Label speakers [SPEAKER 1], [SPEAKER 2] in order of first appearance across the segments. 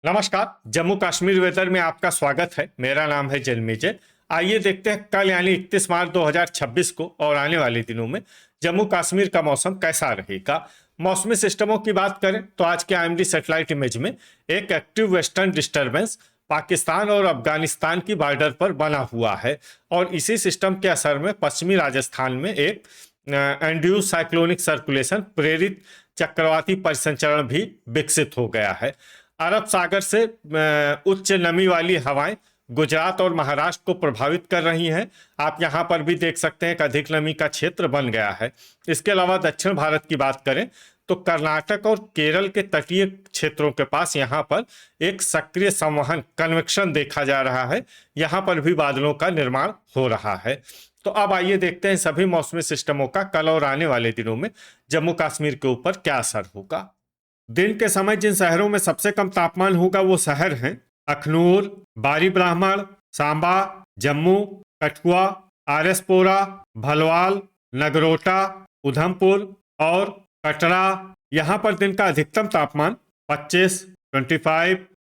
[SPEAKER 1] नमस्कार। जम्मू कश्मीर वेदर में आपका स्वागत है। मेरा नाम है जन्मेजय। आइए देखते हैं कल यानी 31 मार्च 2026 को और आने वाले दिनों में जम्मू कश्मीर का मौसम कैसा रहेगा। मौसमी सिस्टमों की बात करें तो आज के आईएमडी सैटेलाइट इमेज में एक एक्टिव वेस्टर्न डिस्टर्बेंस पाकिस्तान और अफगानिस्तान की बॉर्डर पर बना हुआ है और इसी सिस्टम के असर में पश्चिमी राजस्थान में एक एंड्यूस साइक्लोनिक सर्कुलेशन प्रेरित चक्रवाती परिसंचरण भी विकसित हो गया है। अरब सागर से उच्च नमी वाली हवाएं गुजरात और महाराष्ट्र को प्रभावित कर रही हैं। आप यहां पर भी देख सकते हैं कि अधिक नमी का क्षेत्र बन गया है। इसके अलावा दक्षिण भारत की बात करें तो कर्नाटक और केरल के तटीय क्षेत्रों के पास यहां पर एक सक्रिय संवहन कन्वेक्शन देखा जा रहा है। यहां पर भी बादलों का निर्माण हो रहा है। तो अब आइए देखते हैं सभी मौसमी सिस्टमों का कल और आने वाले दिनों में जम्मू कश्मीर के ऊपर क्या असर होगा। दिन के समय जिन शहरों में सबसे कम तापमान होगा वो शहर हैं अखनूर, बारी ब्राह्मण, सांबा, जम्मू, कठुआ, आरएसपोरा, भलवाल, नगरोटा, उधमपुर और कटरा। यहाँ पर दिन का अधिकतम तापमान 25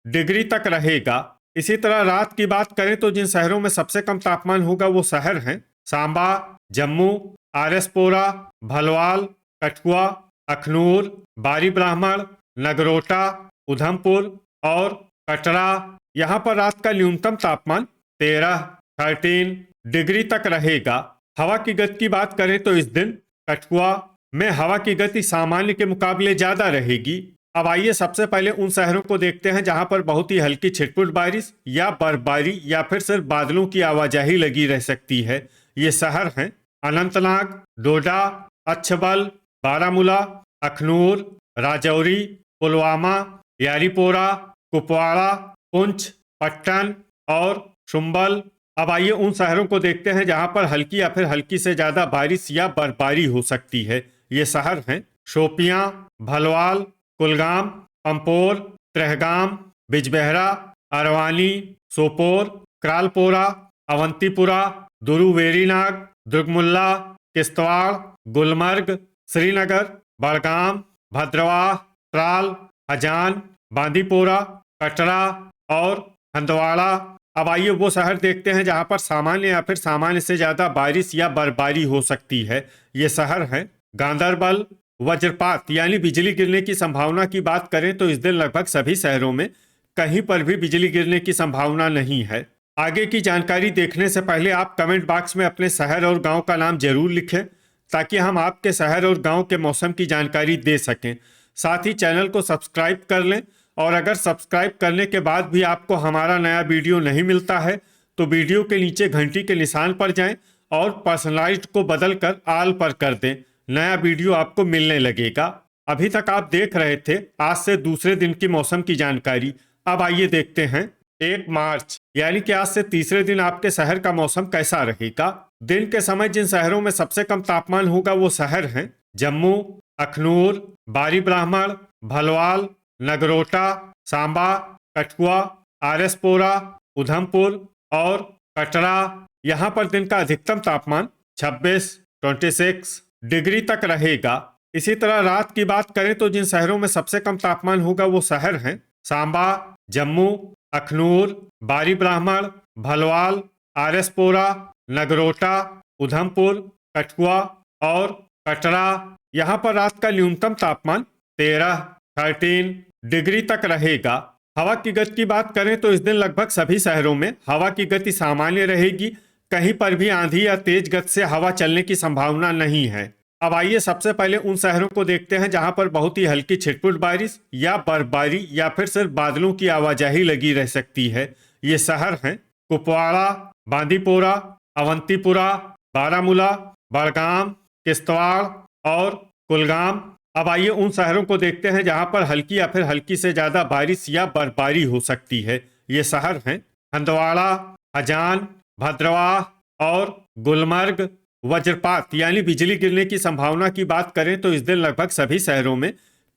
[SPEAKER 1] डिग्री तक रहेगा। इसी तरह रात की बात करें तो जिन शहरों में सबसे कम तापमान होगा वो शहर हैं सांबा, जम्मू, आरएसपोरा, भलवाल, कठुआ, अखनूर, बारी ब्राह्मण, नगरोटा, उधमपुर और कटरा। यहाँ पर रात का न्यूनतम तापमान 13 डिग्री तक रहेगा। हवा की गति की बात करें तो इस दिन कठुआ में हवा की गति सामान्य के मुकाबले ज्यादा रहेगी। अब आइए सबसे पहले उन शहरों को देखते हैं जहां पर बहुत ही हल्की छिटपुट बारिश या बर्फबारी या फिर सिर्फ बादलों की आवाजाही लगी रह सकती है। ये शहर हैं अनंतनाग, डोडा, अच्छबल, बारामूला, अखनूर, राजौरी, पुलवामा, यारीपोरा, कुपवाड़ा, पुंछ, पट्टन और शुम्बल। अब आइए उन शहरों को देखते हैं जहां पर हल्की या फिर हल्की से ज्यादा बारिश या बर्फबारी हो सकती है। ये शहर हैं शोपियां, भलवाल, कुलगाम, पंपोर, त्रेहगाम, बिजबेहरा, अरवानी, सोपोर, क्रालपोरा, अवंतीपुरा, दुरुवेरीनाग, दुर्गमुल्ला, किश्तवाड़, गुलमर्ग, श्रीनगर, बड़गाम, भद्रवाह, त्राल, हजान, बांदीपोरा, कटरा और हंदवाड़ा। अब आइए वो शहर देखते हैं जहां पर सामान्य या फिर सामान्य से ज्यादा बारिश या बर्फबारी हो सकती है। ये शहर हैं गांदरबल। वज्रपात यानी बिजली गिरने की संभावना की बात करें तो इस दिन लगभग सभी शहरों में कहीं पर भी बिजली गिरने की संभावना नहीं है। आगे की जानकारी देखने से पहले आप कमेंट बॉक्स में अपने शहर और गांव का नाम जरूर लिखें ताकि हम आपके शहर और गांव के मौसम की जानकारी दे सकें। साथ ही चैनल को सब्सक्राइब कर लें और अगर सब्सक्राइब करने के बाद भी आपको हमारा नया वीडियो नहीं मिलता है तो वीडियो के नीचे घंटी के निशान पर जाएं और पर्सनलाइज्ड को बदलकर ऑल पर कर दें। नया वीडियो आपको मिलने लगेगा। अभी तक आप देख रहे थे आज से दूसरे दिन की मौसम की जानकारी। अब आइए देखते हैं 1 मार्च यानी कि आज से तीसरे दिन आपके शहर का मौसम कैसा रहेगा। दिन के समय जिन शहरों में सबसे कम तापमान होगा वो शहर हैं जम्मू, अखनूर, बारी ब्राह्मण, भलवाल, नगरोटा, सांबा, कठुआ, आरएसपोरा, उधमपुर और कटरा। यहाँ पर दिन का अधिकतम तापमान 26 डिग्री तक रहेगा। इसी तरह रात की बात करें तो जिन शहरों में सबसे कम तापमान होगा वो शहर हैं सांबा, जम्मू, अखनूर, बारी ब्राह्मण, भलवाल, आरएसपोरा, नगरोटा, उधमपुर, कठुआ और कटरा। यहाँ पर रात का न्यूनतम तापमान 13 डिग्री तक रहेगा। हवा की गति की बात करें तो इस दिन लगभग सभी शहरों में हवा की गति सामान्य रहेगी। कहीं पर भी आंधी या तेज गति से हवा चलने की संभावना नहीं है। अब आइए सबसे पहले उन शहरों को देखते हैं जहां पर बहुत ही हल्की छिटपुट बारिश या बर्फबारी या फिर सिर्फ बादलों की आवाजाही लगी रह सकती है। ये शहर हैं कुपवाड़ा, बांदीपोरा, अवंतीपुरा, बारामूला, बड़गाम, किश्तवाड़ और कुलगाम। अब आइए उन शहरों को देखते हैं जहां पर हल्की या फिर हल्की से ज्यादा बारिश या बर्फबारी हो सकती है। ये शहर हैं हंदवाड़ा, हजान, भद्रवाह और गुलमर्ग। वज्रपात यानी बिजली गिरने की संभावना की बात करें तो इस दिन लगभग सभी शहरों में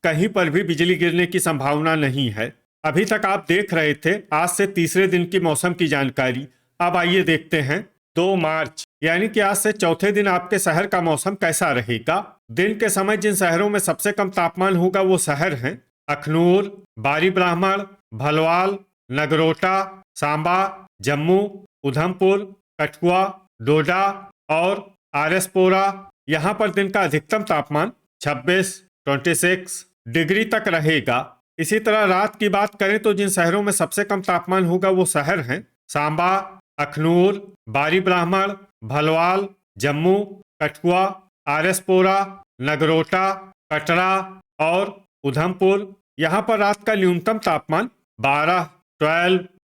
[SPEAKER 1] कहीं पर भी बिजली गिरने की संभावना नहीं है। अभी तक आप देख रहे थे आज से तीसरे दिन की मौसम की जानकारी। अब आइए देखते हैं 2 मार्च यानी कि आज से चौथे दिन आपके शहर का मौसम कैसा रहेगा। दिन के समय जिन शहरों में सबसे कम तापमान होगा वो शहर हैं अखनूर, बारी ब्राह्मण, भलवाल, नगरोटा, सांबा, जम्मू, उधमपुर, कठुआ, डोडा और आरएसपोरा। यहाँ पर दिन का अधिकतम तापमान 26 डिग्री तक रहेगा। इसी तरह रात की बात करें तो जिन शहरों में सबसे कम तापमान होगा वो शहर हैं सांबा, अखनूर, बारी ब्राह्मण, भलवाल, जम्मू, कठुआ, आरएसपोरा, नगरोटा, कटरा और उधमपुर। यहाँ पर रात का न्यूनतम तापमान 12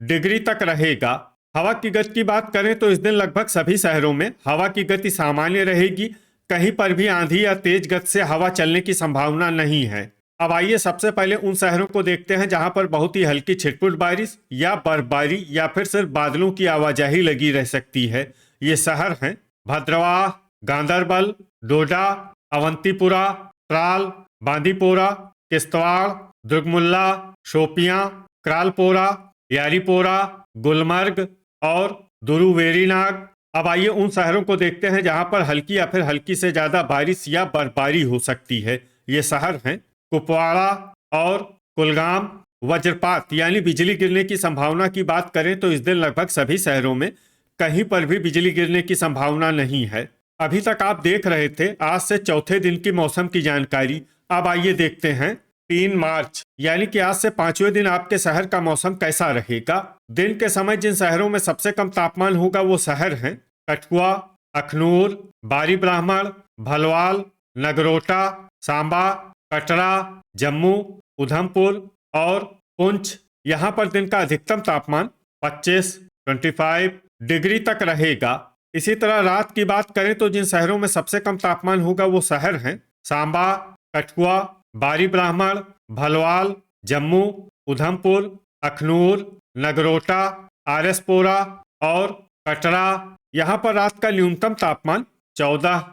[SPEAKER 1] डिग्री तक रहेगा। हवा की गति की बात करें तो इस दिन लगभग सभी शहरों में हवा की गति सामान्य रहेगी। कहीं पर भी आंधी या तेज गति से हवा चलने की संभावना नहीं है। अब आइए सबसे पहले उन शहरों को देखते हैं जहां पर बहुत ही हल्की छिटपुट बारिश या बर्फबारी या फिर सिर्फ बादलों की आवाजाही लगी रह सकती है। ये शहर हैं भद्रवाह, गांदरबल, डोडा, अवंतीपुरा, त्राल, बांदीपोरा, किश्तवाड़, दुर्गमुल्ला, शोपियां, क्रालपोरा, यारीपोरा, गुलमर्ग और दुरुवेरीनाग। अब आइए उन शहरों को देखते हैं जहां पर हल्की या फिर हल्की से ज्यादा बारिश या बर्फबारी हो सकती है। ये शहर हैं कुपवाड़ा और कुलगाम। वज्रपात यानी बिजली गिरने की संभावना की बात करें तो इस दिन लगभग सभी शहरों में कहीं पर भी बिजली गिरने की संभावना नहीं है। अभी तक आप देख रहे थे आज से चौथे दिन की मौसम की जानकारी। अब आइए देखते हैं 3 मार्च यानी कि आज से 5वें दिन आपके शहर का मौसम कैसा रहेगा। दिन के समय जिन शहरों में सबसे कम तापमान होगा वो शहर हैं कठुआ, अखनूर, बारी ब्राह्मण, भलवाल, नगरोटा, सांबा, कटरा, जम्मू, उधमपुर और पुंछ। यहाँ पर दिन का अधिकतम तापमान 25 डिग्री तक रहेगा। इसी तरह रात की बात करें तो जिन शहरों में सबसे कम तापमान होगा वो शहर हैं सांबा, कठुआ, बारी ब्राह्मण, भलवाल, जम्मू, उधमपुर, अखनूर, नगरोटा, आरएसपोरा और कटरा। यहाँ पर रात का न्यूनतम तापमान 14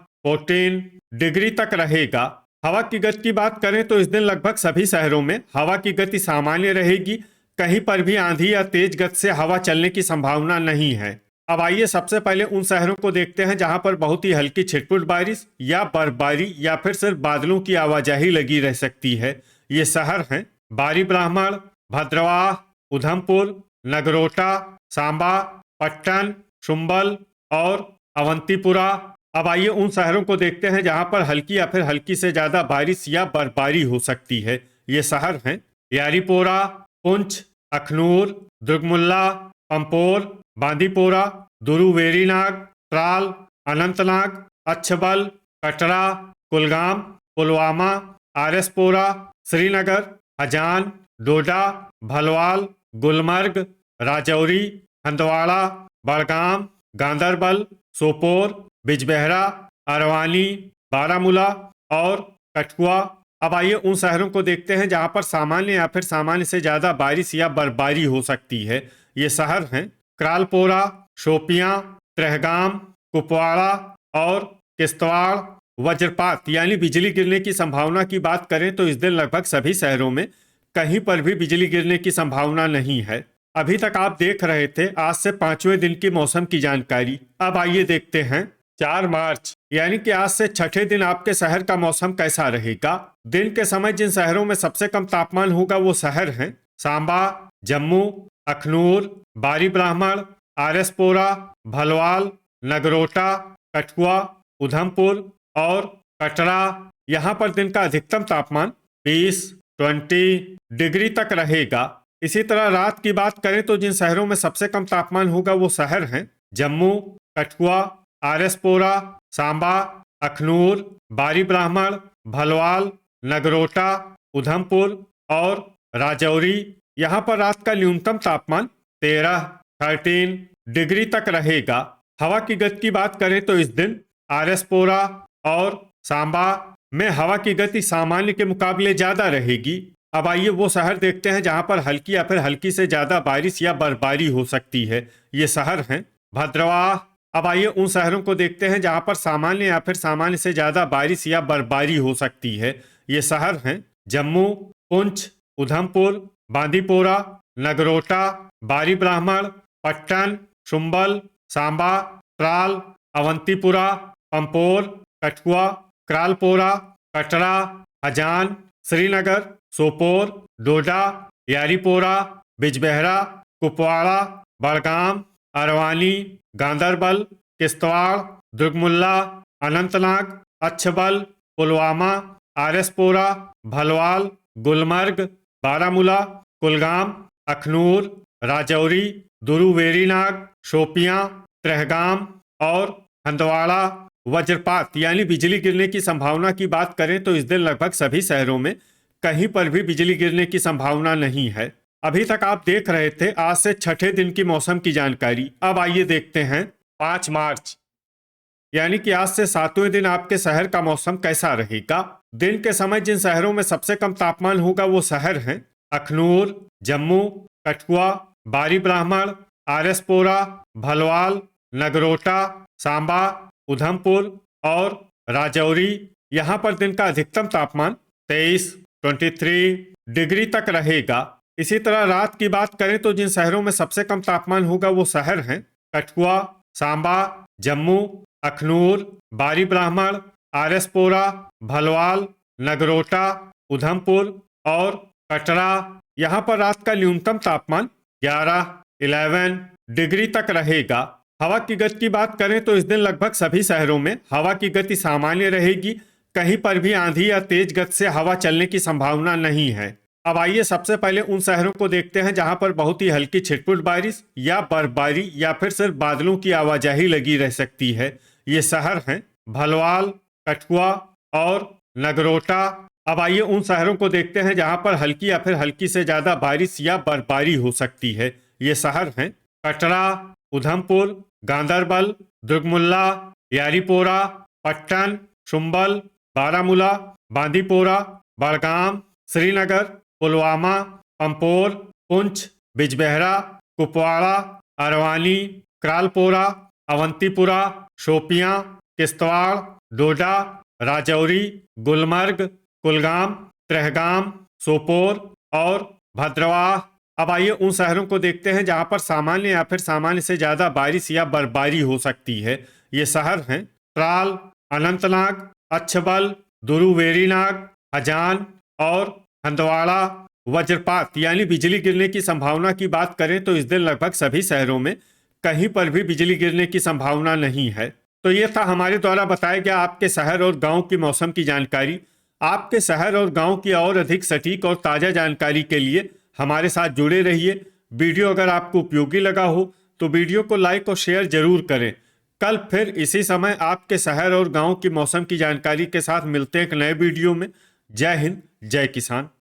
[SPEAKER 1] डिग्री तक रहेगा। हवा की गति की बात करें तो इस दिन लगभग सभी शहरों में हवा की गति सामान्य रहेगी। कहीं पर भी आंधी या तेज गति से हवा चलने की संभावना नहीं है। अब आइए सबसे पहले उन शहरों को देखते हैं जहां पर बहुत ही हल्की छिटपुट बारिश या बर्फबारी या फिर सिर्फ बादलों की आवाजाही लगी रह सकती है। ये शहर हैं बारी ब्राह्मण, भद्रवाह, उधमपुर, नगरोटा, सांबा, पट्टन, शुम्बल और अवंतीपुरा। अब आइए उन शहरों को देखते हैं जहां पर हल्की या फिर हल्की से ज्यादा बारिश या बर्फबारी हो सकती है। ये शहर हैं यारीपोरा, पुंछ, अखनूर, दुर्गमुल्ला, पंपोर, बांदीपोरा, दुरुवेरीनाग, त्राल, अनंतनाग, अच्छबल, कटरा, कुलगाम, पुलवामा, आरएसपोरा, श्रीनगर, हजान, डोडा, भलवाल, गुलमर्ग, राजौरी, हंदवाड़ा, बड़गाम, गांदरबल, सोपोर, बिजबेहरा, अरवानी, बारामूला और कठुआ। अब आइए उन शहरों को देखते हैं जहां पर सामान्य या फिर सामान्य से ज्यादा बारिश या बर्फबारी हो सकती है। ये शहर हैं क्रालपोरा, शोपियां, त्रेहगाम, कुपवाड़ा और किश्तवाड़। वज्रपात यानी बिजली गिरने की संभावना की बात करें तो इस दिन लगभग सभी शहरों में कहीं पर भी बिजली गिरने की संभावना नहीं है। अभी तक आप देख रहे थे आज से 5वें दिन की मौसम की जानकारी। अब आइए देखते हैं 4 मार्च यानी कि आज से छठे दिन आपके शहर का मौसम कैसा रहेगा। दिन के समय जिन शहरों में सबसे कम तापमान होगा वो शहर हैं सांबा, जम्मू, अखनूर, बारी ब्राह्मण, आरएसपोरा, भलवाल, नगरोटा, कठुआ, उधमपुर और कटरा। यहाँ पर दिन का अधिकतम तापमान 20 डिग्री तक रहेगा। इसी तरह रात की बात करें तो जिन शहरों में सबसे कम तापमान होगा वो शहर हैं जम्मू, कठुआ, आरएसपोरा, सांबा, अखनूर, बारी ब्राह्मण, भलवाल, नगरोटा, उधमपुर और राजौरी। यहाँ पर रात का न्यूनतम तापमान 13 डिग्री तक रहेगा। हवा की गति की बात करें तो इस दिन आरएसपोरा और सांबा में हवा की गति सामान्य के मुकाबले ज्यादा रहेगी। अब आइए वो शहर देखते हैं जहां पर हल्की या फिर हल्की से ज्यादा बारिश या बर्फबारी हो सकती है। ये शहर हैं भद्रवाह। अब आइए उन शहरों को देखते हैं जहां पर सामान्य या फिर सामान्य से ज्यादा बारिश या बर्फबारी हो सकती है। ये शहर हैं जम्मू, पुंछ, उधमपुर, बांदीपोरा, नगरोटा, बारी ब्राह्मण, पट्टन, शुम्बल, सांबा, त्राल, अवंतीपुरा, पंपोर, कठुआ, क्रालपोरा, कटरा, हजान, श्रीनगर, सोपोर, डोडा, यारीपोरा बिजबेहरा, कुपवाड़ा, बड़गाम, अरवानी, गांदरबल, किश्तवाड़, दुर्गमुल्ला, अनंतनाग, अच्छबल, पुलवामा, आरएसपोरा, भलवाल, गुलमर्ग, बारामूला, कुलगाम, अखनूर, राजौरी, दुरुवेरीनाग, शोपियां, त्रेहगाम और हंदवाड़ा। वज्रपात यानी बिजली गिरने की संभावना की बात करें तो इस दिन लगभग सभी शहरों में कहीं पर भी बिजली गिरने की संभावना नहीं है। अभी तक आप देख रहे थे आज से छठे दिन की मौसम की जानकारी। अब आइए देखते हैं 5 मार्च यानी कि आज से 7वें दिन आपके शहर का मौसम कैसा रहेगा। दिन के समय जिन शहरों में सबसे कम तापमान होगा वो शहर हैं अखनूर, जम्मू, कठुआ, बारी ब्राह्मण, आरएसपोरा, भलवाल, नगरोटा, सांबा, उधमपुर और राजौरी। यहाँ पर दिन का अधिकतम तापमान 23 डिग्री तक रहेगा। इसी तरह रात की बात करें तो जिन शहरों में सबसे कम तापमान होगा वो शहर हैं कठुआ, सांबा, जम्मू, अखनूर, बारी ब्राह्मण, आरएसपोरा, भलवाल, नगरोटा, उधमपुर और कटरा। यहाँ पर रात का न्यूनतम तापमान 11 डिग्री तक रहेगा। हवा की गति की बात करें तो इस दिन लगभग सभी शहरों में हवा की गति सामान्य रहेगी। कहीं पर भी आंधी या तेज गति से हवा चलने की संभावना नहीं है। अब आइए सबसे पहले उन शहरों को देखते हैं जहां पर बहुत ही हल्की छिटपुट बारिश या बर्फबारी या फिर सिर्फ बादलों की आवाजाही लगी रह सकती है। ये शहर हैं भलवाल, कठुआ और नगरोटा। अब आइए उन शहरों को देखते हैं जहां पर हल्की या फिर हल्की से ज्यादा बारिश या बर्फबारी हो सकती है। ये शहर हैं कटरा, उधमपुर, गांदरबल, दुर्गमुल्ला, यारीपोरा, पट्टन, शुम्बल, बारामूला, बांदीपोरा, बड़गाम, श्रीनगर, पुलवामा, पंपोर, पुंछ, बिजबेहरा, कुपवाड़ा, अरवानी, क्रालपोरा, अवंतीपुरा, शोपियां, किश्तवाड़, डोडा, राजौरी, गुलमर्ग, कुलगाम, त्रेहगाम, सोपोर और भद्रवाह। अब आइए उन शहरों को देखते हैं जहां पर सामान्य या फिर सामान्य से ज्यादा बारिश या बर्फबारी हो सकती है। ये शहर हैं त्राल, अनंतनाग, अच्छबल, दुरुवेरीनाग, हजान और हंदवाड़ा। वज्रपात यानी बिजली गिरने की संभावना की बात करें तो इस दिन लगभग सभी शहरों में कहीं पर भी बिजली गिरने की संभावना नहीं है। तो ये था हमारे द्वारा बताया गया आपके शहर और गांव की मौसम की जानकारी। आपके शहर और गांव की और अधिक सटीक और ताज़ा जानकारी के लिए हमारे साथ जुड़े रहिए। वीडियो अगर आपको उपयोगी लगा हो तो वीडियो को लाइक और शेयर जरूर करें। कल फिर इसी समय आपके शहर और गांव की मौसम की जानकारी के साथ मिलते हैं एक नए वीडियो में। जय हिंद, जय किसान।